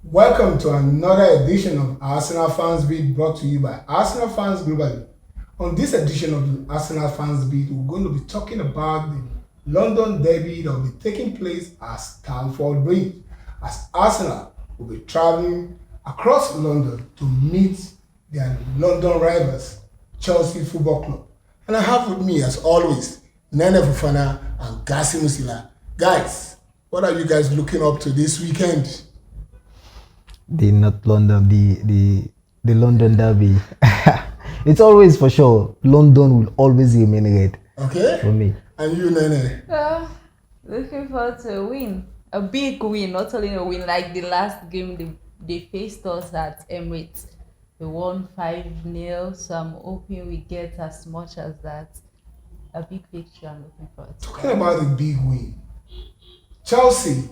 Welcome to another edition of Arsenal Fans Beat brought to you by Arsenal Fans Globally. On this edition of the Arsenal Fans Beat, we're going to be talking about the London derby that will be taking place at Stamford Bridge, as Arsenal will be travelling across London to meet their London rivals, Chelsea Football Club. And I have with me, as always, Nene Fofana and Gassi Musila. Guys, what are you guys looking up to this weekend? The North London, the London derby. It's always for sure. London will always remain red. Okay. For me. And you, Nene? Looking forward to a win. A big win, not only a win, like the last game they faced us at Emirates. We won 5-0, so I'm hoping we get as much as that. A big victory I'm looking forward to. Talking about the big win, Chelsea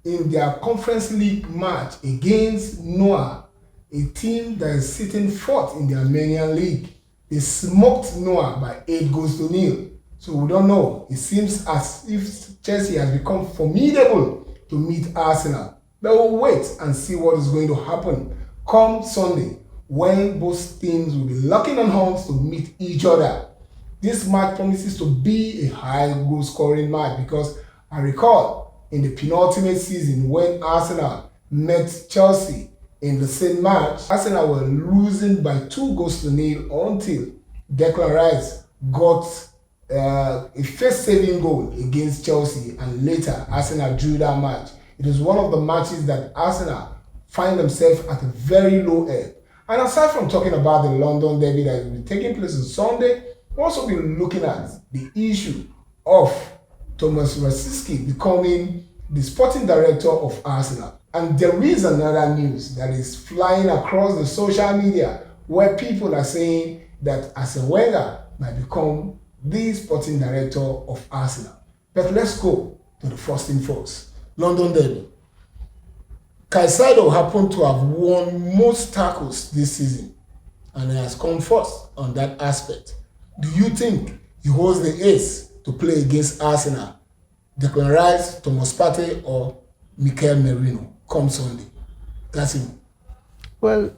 in their Conference League match against Noah, a team that is sitting fourth in the Armenian League, they smoked Noah by 8-0. So we don't know. It seems as if Chelsea has become formidable to meet Arsenal. But we'll wait and see what is going to happen come Sunday, when both teams will be locking on horns to meet each other. This match promises to be a high goal scoring match because I recall in the penultimate season when Arsenal met Chelsea in the same match, Arsenal were losing by 2-0 until Declan Rice got a first-saving goal against Chelsea, and later Arsenal drew that match. It is one of the matches that Arsenal find themselves at a very low ebb. And aside from talking about the London derby that will be taking place on Sunday, we'll also be looking at the issue of Thomas Rosicky becoming the sporting director of Arsenal. And there is another news that is flying across the social media where people are saying that Arsene Wenger might become the sporting director of Arsenal. But let's go to the first thing first. London derby. Caicedo happened to have won most tackles this season, and he has come first on that aspect. Do you think he holds the ace to play against Arsenal, Declan Rice, Thomas Partey, or Mikel Merino come Sunday? That's him. Well,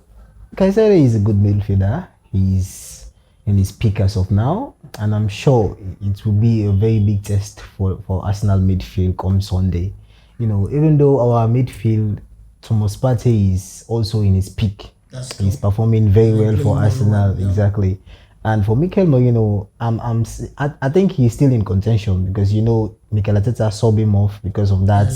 Caicedo is a good midfielder. He's in his peak as of now, and I'm sure it will be a very big test for Arsenal midfield come Sunday. You know, even though our midfield, Thomas Partey is also in his peak. He's performing very well for Arsenal, yeah. Exactly. And for Mikel Merino, I think he's still in contention because Mikel Arteta subbed him off because of that.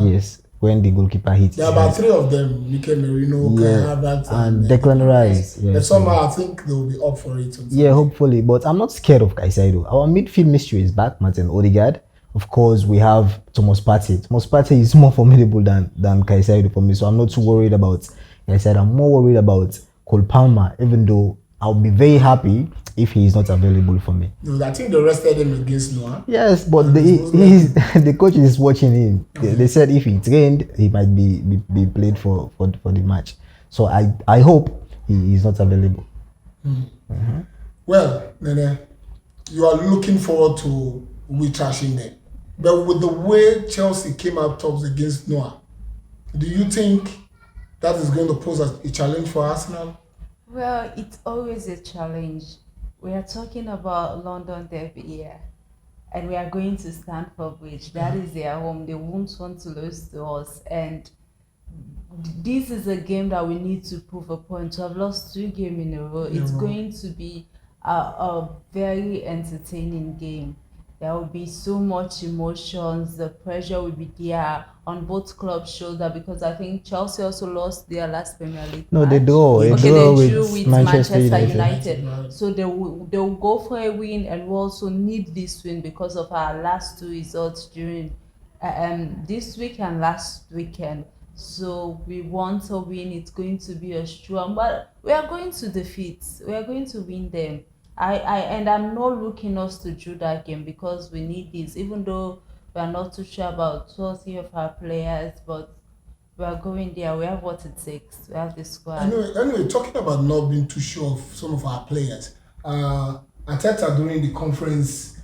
Yes, when the goalkeeper hit. There are about three of them: Mikel Merino, and Declan Rice. Yes, but somehow I think they will be up for it. Yeah, hopefully. But I'm not scared of Caicedo. Our midfield mystery is back, Martin Odegaard. Of course, we have Thomas Partey. Thomas Partey is more formidable than Caicedo for me, so I'm not too worried about Caicedo. I'm more worried about Cole Palmer, even though I'll be very happy if he is not available for me. No, I think they rested him against Noah. Yes, but the coach is watching him. Okay. They said if he trained, he might be played for the match. So I hope he is not available. Mm-hmm. Well, Nene, you are looking forward to we trashing them. But with the way Chelsea came out tops against Noah, do you think that is going to pose a challenge for Arsenal? Well, it's always a challenge. We are talking about London derby here, and we are going to Stamford Bridge. That is their home. They won't want to lose to us. And this is a game that we need to prove a point. To have lost 2 games in a row, it's going to be a very entertaining game. There will be so much emotions. The pressure will be there on both clubs' shoulder because I think Chelsea also lost their last Premier League match. They drew with Manchester United. So they will go for a win, and we also need this win because of our last 2 results during this week and last weekend. So we want a win. It's going to be a strong, but we are going to defeat. We are going to win them. I'm not looking us to do that game because we need this, even though we are not too sure about 20 of our players, but we are going there. We have what it takes. We have the squad. Anyway, talking about not being too sure of some of our players, Arteta during the conference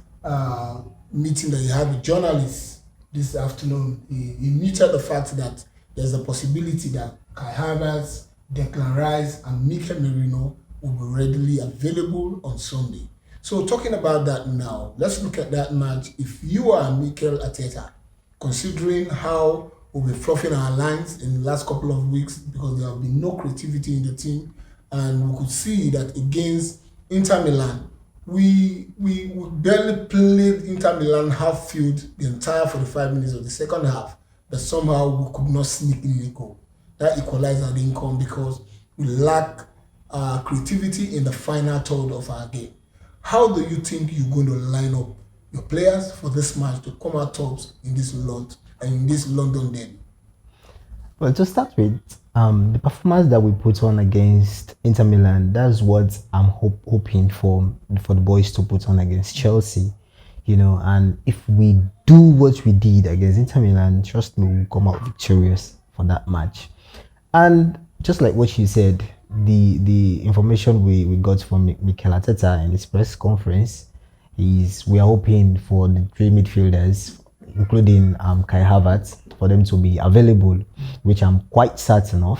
meeting that he had with journalists this afternoon, he muted the fact that there's a possibility that Kai Havertz, Declan Rice, and Mikel Merino will be readily available on Sunday. So talking about that now, let's look at that match. If you are Mikel Arteta, considering how we'll be fluffing our lines in the last couple of weeks because there have been no creativity in the team, and we could see that against Inter Milan, we barely played Inter Milan half field the entire 45 minutes of the second half, but somehow we could not sneak in the goal. That equalizer didn't come because we lack creativity in the final third of our game. How do you think you're going to line up your players for this match to come out tops in this London derby? Well, to start with, the performance that we put on against Inter Milan, that's what I'm hoping for the boys to put on against Chelsea. And if we do what we did against Inter Milan, trust me, we'll come out victorious for that match. And just like what you said, the information we got from Mikel Arteta in his press conference is we are hoping for the three midfielders, including Kai Havertz, for them to be available, which I'm quite certain of.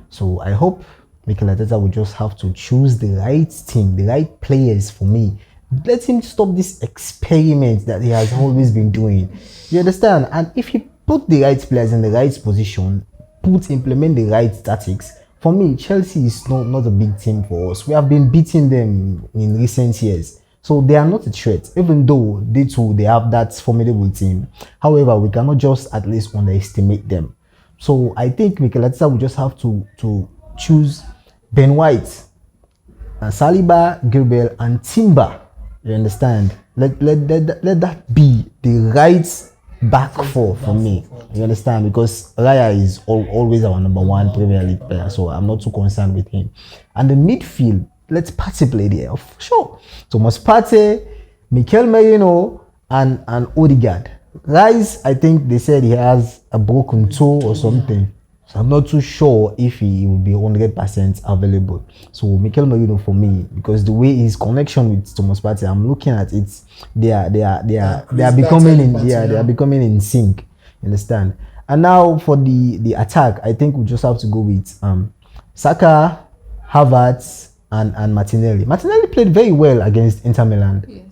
So I hope Mikel Arteta will just have to choose the right team, the right players for me. Let him stop this experiment that he has always been doing. You understand? And if he put the right players in the right position, implement the right tactics, for me, Chelsea is not a big team for us. We have been beating them in recent years. So they are not a threat, even though they have that formidable team. However, we cannot just at least underestimate them. So I think Mikel Arteta will just have to choose Ben White, and Saliba, Gabriel, and Timber. You understand? Let that be the right back four for me. You understand? Because Raya is always our number one Premier League player, so I'm not too concerned with him. And the midfield, let's Partey play there, for sure. Thomas Partey, Mikel Merino, and Odegaard. Rice, I think they said he has a broken toe or something. So I'm not too sure if he will be 100% available. So Mikel Merino for me, because the way his connection with Thomas Partey, I'm looking at it, they are becoming in sync. You understand? And now for the attack, I think we just have to go with Saka, Havertz, and Martinelli. Martinelli played very well against Inter Milan. Yes.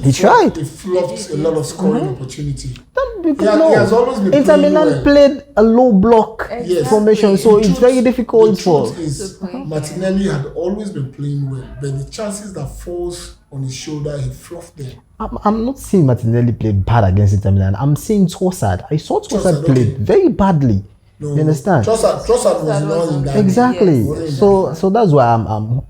He tried. He flopped a lot of scoring opportunity. Because He has always been Inter playing Milan well. played a low block Exactly. formation, so it's very difficult for. The truth is, Martinelli had always been playing well, but the chances that falls on his shoulder, he fluffed them. I'm not seeing Martinelli play bad against Inter Milan. I'm seeing Trossard. I saw Trossard play very badly. No, You understand? Trossard was not in that. Exactly. Yes. So that's why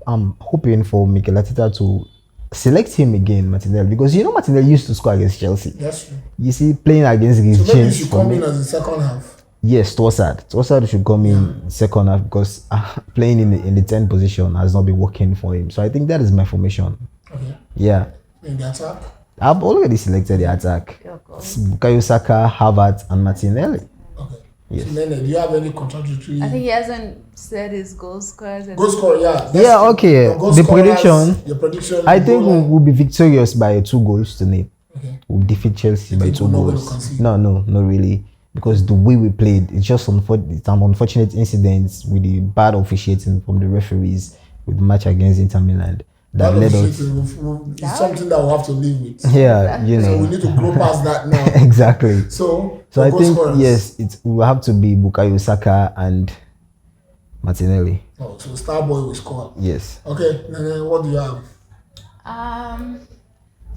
I'm hoping for Mikel Arteta to select him again, Martinelli, because Martinelli used to score against Chelsea. That's true. You see, playing against his So maybe he James should for come me. in as the second half. Yes, Trossard should come in second half because playing in the 10th position has not been working for him. So I think that is my formation. Okay. Yeah. In the attack. I've already selected the attack. Bukayo Saka, Havertz, and Martinelli. Okay. Yes. So Nene, do you have any contradictory? I think he hasn't said his goal scorers. Goal scorer, yeah. Yeah, okay. Your goal The scorers, your prediction. I think we'll be victorious by 2 goals to nil. Okay. We'll defeat Chelsea by think 2 we're not gonna goals. concede? No, not really. Because the way we played, it's just an unfortunate incident with the bad officiating from the referees with the match against Inter Milan that led us. It's something that we'll have to live with. Yeah, So we need to grow past that now. Exactly. So So I goal think scorers. yes, it will have to be Bukayo Saka and Martinelli. Oh, so Starboy will score. Yes. Okay, Nene, what do you have?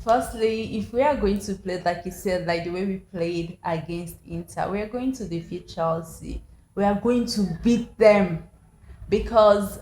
Firstly, if we are going to play like you said, like the way we played against Inter, we are going to defeat Chelsea. We are going to beat them because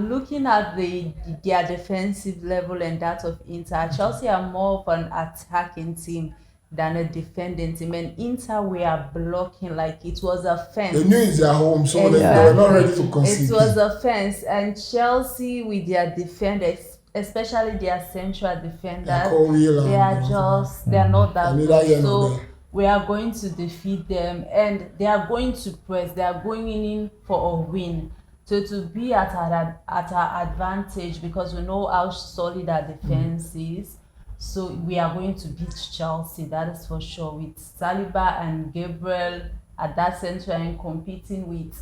looking at their defensive level and that of Inter, Chelsea are more of an attacking team than a defending team. And Inter, we are blocking like it was a fence. They knew it's their home, so Exactly. they were not ready to concede. It was a fence, and Chelsea with their defenders, especially their central defenders, they are not that good. So we are going to defeat them, and they are going to press. They are going in for a win. So to be at our advantage because we know how solid our defense is. So we are going to beat Chelsea, that is for sure, with Saliba and Gabriel at that center and competing with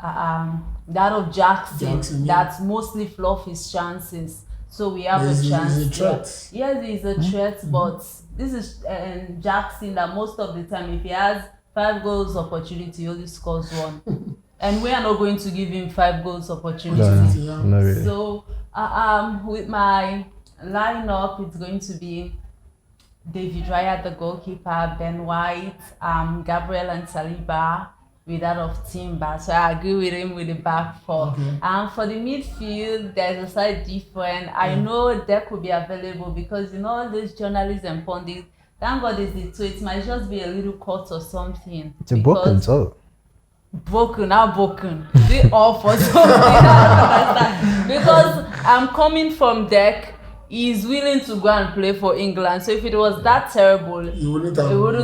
that of Jackson, yeah. that mostly fluff his chances. So we have He's a chance. a threat. Yes, he's a threat, but this is Jackson that most of the time, if he has 5 goals opportunity, he only scores 1. And we are not going to give him 5 goals opportunity. Yeah. Not really. So with my lineup, it's going to be David Raya, the goalkeeper, Ben White, Gabriel and Saliba, with that of Timber. So I agree with him with the back four. Okay. For the midfield, there's a slight different. I know Deck will be available because all these journalists and pundits, thank God it's the tweet. It might just be a little cut or something. It's a broken, so. Broken, how broken? They all for something. I don't understand. Because I'm coming from Deck. He's willing to go and play for England. So if it was that terrible, he wouldn't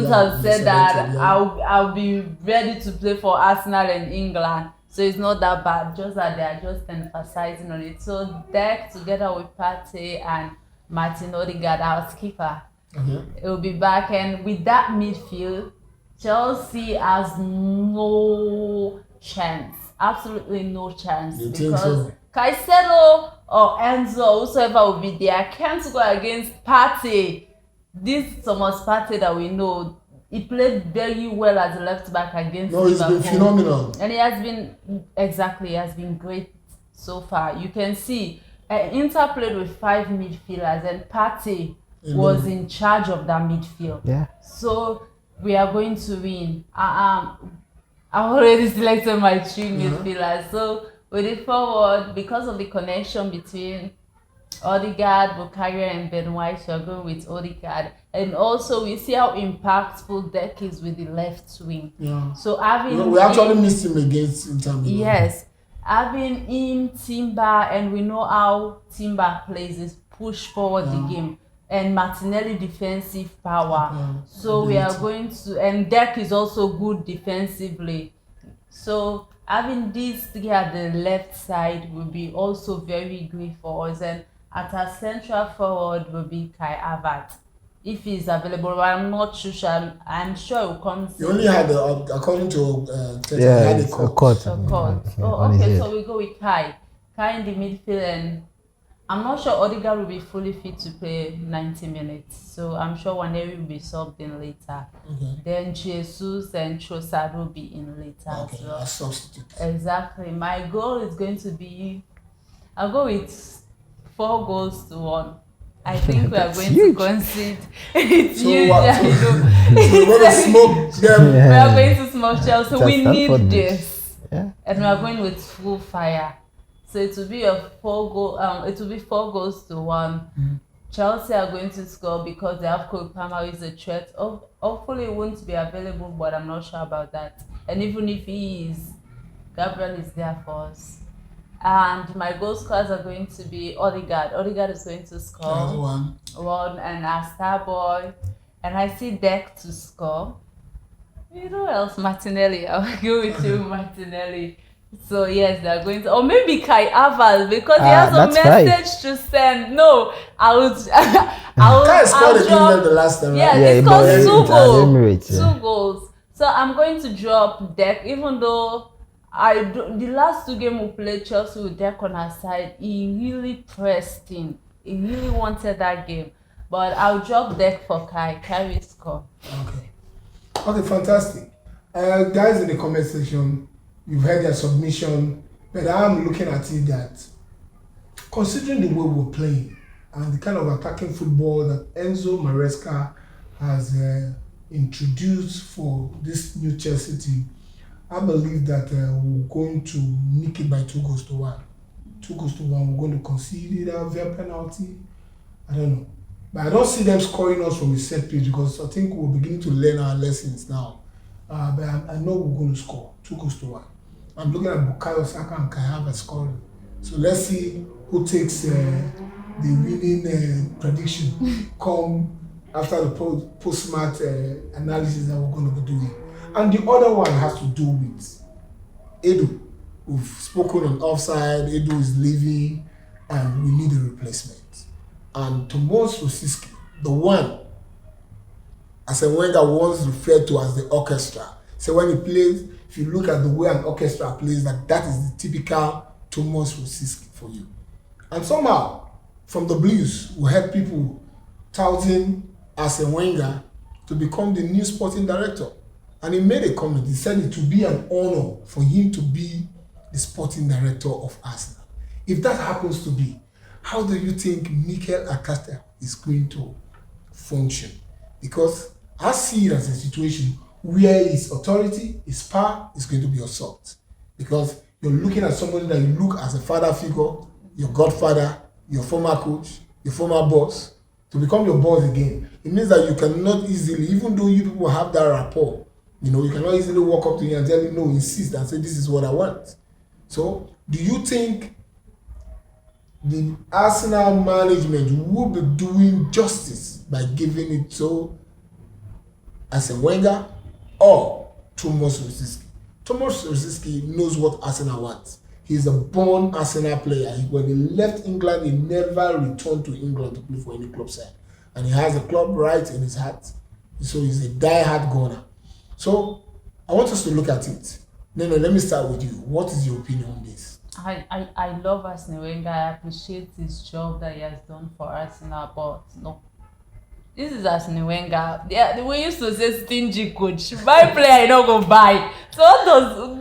have said that I'll be ready to play for Arsenal and England. So it's not that bad, just that they are just emphasizing on it. So Deck together with Partey and Martin Odegaard, our skipper, it will be back. And with that midfield, Chelsea has no chance, absolutely no chance. Because Caicedo or Enzo, whosoever will be there, can't go against Partey. This Thomas Partey that we know, he played very well as a left back against Liverpool. He's been phenomenal. And he has been great so far. You can see Inter played with 5 midfielders and Partey was in charge of that midfield. Yeah. So we are going to win. I already selected my 3 midfielders. So with the forward, because of the connection between Odegaard, Bukayo, and Ben White, we are going with Odegaard. And also, we see how impactful Deck is with the left wing. Yeah. So having we actually missed him against Inter Milan. Yes, having him, Timber, and we know how Timber plays is push forward the game. And Martinelli defensive power. So we are going to, and Deck is also good defensively. So having these 3 at the left side will be also very great for us. And at our central forward will be Kai Havertz, if he's available. But I'm not too sure. I'm sure he will come. He only had, according to he had a cut. Oh, okay. So we go with Kai in the midfield, and I'm not sure Odegaard will be fully fit to play 90 minutes. So I'm sure Waneri will be subbed in later. Then Jesus and Trossard will be in later as well. Substitute. Exactly. My goal is going to be, I'll go with 4 goals to 1. I think we are going to concede. It's huge. I know. So we're going to smoke them. We are going to smoke Chelsea. We need this. Yeah. And we are going with full fire. So it will be a 4 goal. It will be 4 goals to 1. Chelsea are going to score because they have Cole Palmer, who is a threat. Hopefully, he won't be available, but I'm not sure about that. And even if he is, Gabriel is there for us. And my goal scorers are going to be Odegaard. Odegaard is going to score 1, and our star boy. And I see Deck to score. You know else? Martinelli. I'll go with you, Martinelli. So yes, they're going to, or maybe Kai Havertz, because he has a message to send. No, Kai scored against them the last time. Yeah, right? he scored 2 goals. 2 goals. So I'm going to drop Deck, even though the last 2 games we played Chelsea with Deck on our side, he really pressed in. He really wanted that game. But I'll drop Deck for Kai. Kai will score. Okay, fantastic. Guys in the comment section, you've heard their submission, but I'm looking at it that, considering the way we're playing and the kind of attacking football that Enzo Maresca has introduced for this new Chelsea team, I believe that we're going to nick it by 2 goals to 1. 2 goals to 1. We're going to concede either via penalty. I don't know. But I don't see them scoring us from a set piece, because I think we're beginning to learn our lessons now. But I know we're going to score 2 goals to 1. I'm looking at Bukayo Saka and Kai Havertz scoring. So let's see who takes the winning prediction come after the post-match analysis that we're going to be doing. And the other one has to do with Edu. We've spoken on offside. Edu is leaving, and we need a replacement. And Tomas Rosiski, the one Arsene Wenger once referred to as the orchestra, So when he plays, if you look at the way an orchestra plays, that is the typical Thomas Rosicky for you. And somehow, from the Blues, we had people touting Arsene Wenger to become the new sporting director. And he made a comment. He said it would be an honor for him to be the sporting director of Arsenal. If that happens to be, how do you think Mikel Arteta is going to function? Because I see it as a situation where his authority, his power is going to be assaulted. Because you're looking at somebody that you look as a father figure, your godfather, your former coach, your former boss, to become your boss again. It means that you cannot easily, even though you people have that rapport, you cannot easily walk up to him and tell him, no, insist and say, this is what I want. So, do you think the Arsenal management will be doing justice by giving it to Arsene Wenger or Thomas Rosicky? Thomas Rosicky knows what Arsenal wants. He's a born Arsenal player. When he left England, he never returned to England to play for any club side. And he has a club right in his heart. So he's a die-hard goner. So I want us to look at it. No, let me start with you. What is your opinion on this? I love Arsene Wenger. I appreciate his job that he has done for Arsenal, but no. This is Arsene Wenger. Yeah, we used to say stingy coach. Buy player, you don't go buy. So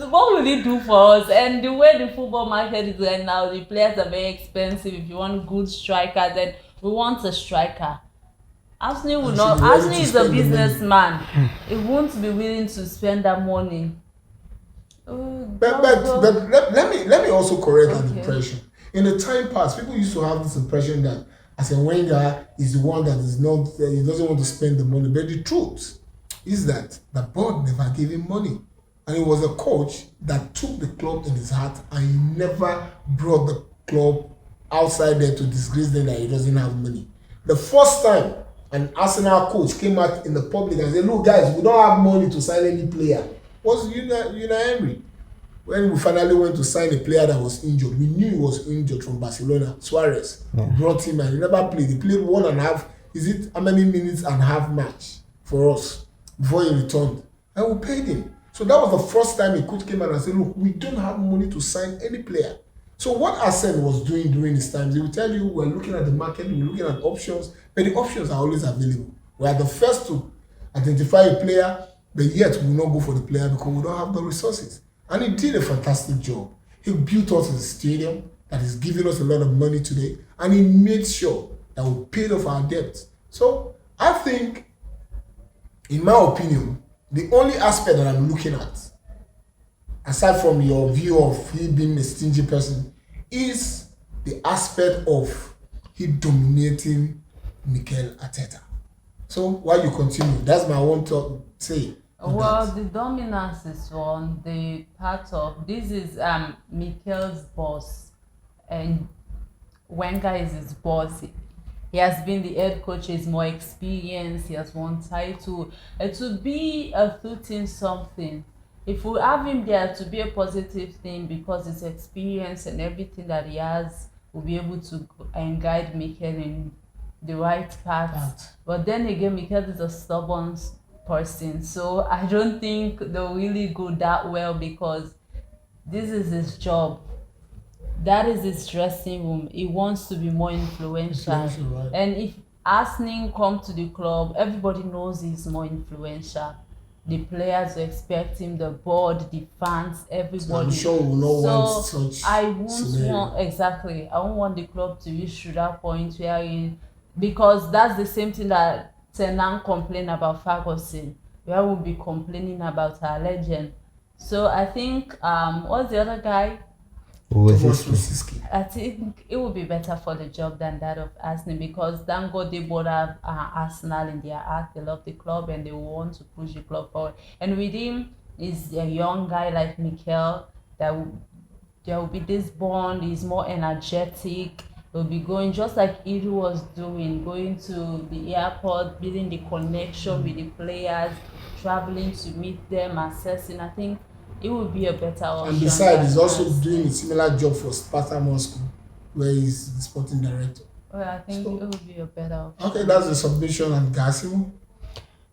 what will he do for us? And the way the football market is right now, the players are very expensive. If you want good strikers, then we want a striker. Arsenal will not. Arsenal is a businessman. He won't be willing to spend that money. But let me also correct that impression. In the time past, people used to have this impression that Arsene Wenger is the one that is not, he doesn't want to spend the money. But the truth is that the board never gave him money. And he was a coach that took the club in his heart and he never brought the club outside there to disgrace them that he doesn't have money. The first time an Arsenal coach came out in the public and said, look guys, we don't have money to sign any player, was Unai Emery. When we finally went to sign a player that was injured, we knew he was injured from Barcelona, Suarez. Yeah. We brought him and he never played. He played 1.5, how many minutes and half match for us before he returned. And we paid him. So that was the first time a coach came out and said, look, we don't have money to sign any player. So what Arsene was doing during his time, he will tell you, we're looking at the market, we're looking at options, but the options are always available. We are the first to identify a player, but yet we will not go for the player because we don't have the resources. And he did a fantastic job. He built us a stadium that is giving us a lot of money today, and he made sure that we paid off our debt. So I think, in my opinion, the only aspect that I'm looking at, aside from your view of he being a stingy person, is the aspect of he dominating Mikel Arteta. So while you continue, that's my one to say. Well, the dominance is on the part of, this is Mikel's boss, and Wenger is his boss. He has been the head coach, he's more experienced, he has won title. It would be a fitting something. If we have him there, to be a positive thing because his experience and everything that he has will be able to guide Mikel in the right path. But then again, Mikel is a stubborn person, so I don't think they'll really go that well because this is his job. That is his dressing room. He wants to be more influential. Right. And if Arsenal come to the club, everybody knows he's more influential. The players expect him, the board, the fans, everybody. So I'm sure we will not want such I won't want the club to reach to that point where because that's the same thing that Tenan complained about Ferguson, where we'll be complaining about our legend. So I think what's the other guy? I think it would be better for the job than that of Arsenal because thank God they both have Arsenal in their heart. They love the club and they want to push the club forward. And with him is a young guy like Mikel that there will be this bond. He's more energetic. He'll be going just like Edu was doing, going to the airport, building the connection with the players, traveling to meet them, assessing. I think it would be a better option. And besides, he's also doing a similar job for Sparta Moscow, where he's the sporting director. Well, I think it would be a better option. Okay, that's the submission and Gassimo.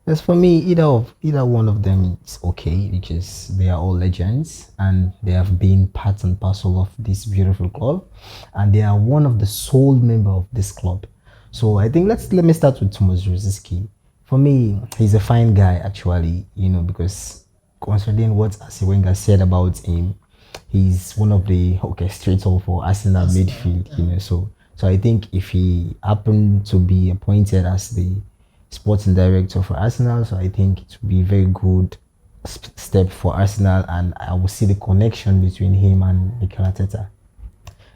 As for me, either one of them is okay because they are all legends and they have been part and parcel of this beautiful club, and they are one of the sole member of this club. So I think let me start with Thomas Rosicky. For me, he's a fine guy actually, because considering what Arsene Wenger said about him, he's one of the orchestrator for Arsenal midfield, So I think if he happened to be appointed as the sporting director for Arsenal, so I think it would be a very good step for Arsenal, and I will see the connection between him and Mikel Arteta,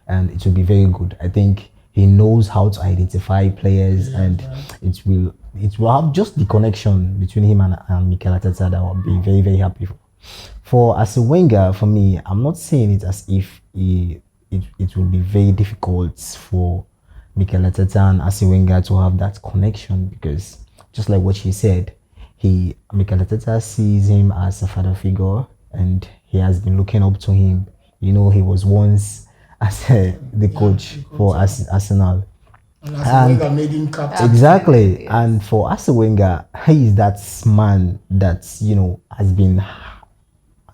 and it will be very good. I think he knows how to identify players, and it will have just the connection between him and Mikel Arteta that I'll be very very happy for. For Arsene Wenger, for me, I'm not saying it as if it will be very difficult for Mikel Arteta and Arsene Wenger to have that connection, because just like what she said, Mikel Arteta sees him as a father figure and he has been looking up to him. He was once as the coach for Arsenal. And Arsene Wenger made him captain. Exactly. Yes. And for Arsene Wenger, he is that man that, has been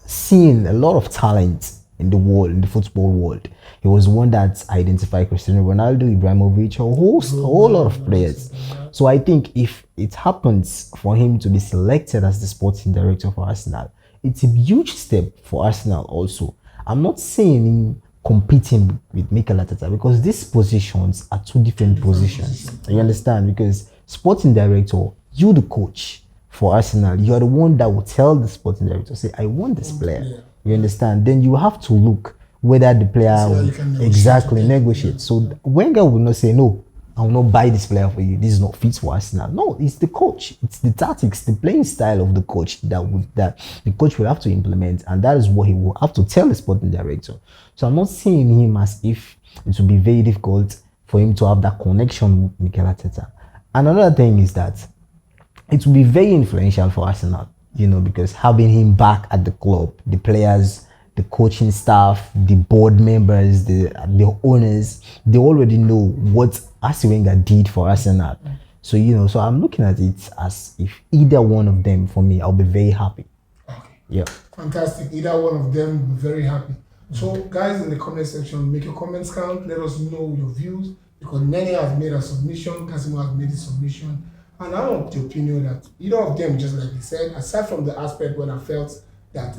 seeing a lot of talent in the world, in the football world. He was one that identified Cristiano Ronaldo, Ibrahimovic, a whole lot of players. So I think if it happens for him to be selected as the sporting director for Arsenal, it's a huge step for Arsenal also. I'm not saying him competing with Mikel Arteta, because these positions are two different positions. You understand? Because sporting director, you the coach for Arsenal, you are the one that will tell the sporting director, say, I want this player. You understand? Then you have to look whether the player will exactly negotiate. So Wenger will not say, no, I will not buy this player for you. This is not fit for Arsenal. No, it's the coach. It's the tactics, the playing style of the coach that the coach will have to implement. And that is what he will have to tell the sporting director. So I'm not seeing him as if it will be very difficult for him to have that connection with Mikel Arteta. And another thing is that it will be very influential for Arsenal, because having him back at the club, the players, the coaching staff, the board members, the owners, they already know what Arsene Wenger did for Arsenal. So, so I'm looking at it as if either one of them, for me, I'll be very happy. Okay. Yeah. Fantastic. Either one of them will be very happy. So, guys, in the comment section, make your comments count. Let us know your views, because Nene has made a submission, Casimo has made a submission. And I want the opinion that either of them, just like they said, aside from the aspect when I felt that,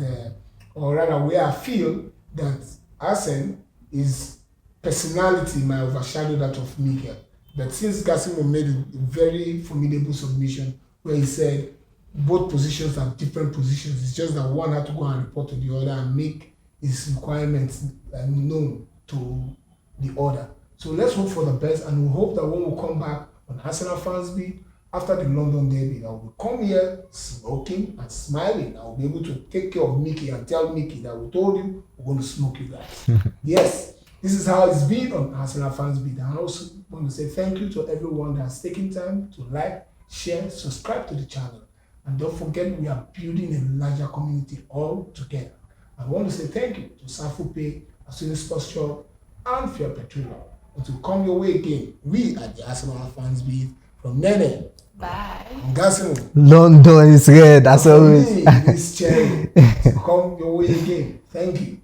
or rather where I feel that Arsene, his personality might overshadow that of Mikel. But since Casimo made a very formidable submission where he said both positions are different positions, it's just that one had to go and report to the other and make his requirements known to the other. So let's hope for the best, and we hope that when we come back on Arsenal Fans Beat, after the London derby, I will come here smoking and smiling. I will be able to take care of Mickey and tell Mickey that we told you we're going to smoke you guys. Yes, this is how it's been on Arsenal Fans Beat. And I also want to say thank you to everyone that has taken time to like, share, subscribe to the channel. And don't forget, we are building a larger community all together. I want to say thank you to Safu Pay, Asuni Sports Shop, and Fair Petroleum. Until come your way again, we at the Arsenal Fans Beat from Nene. Bye. London is red, as always. This cherry. So come your way again. Thank you.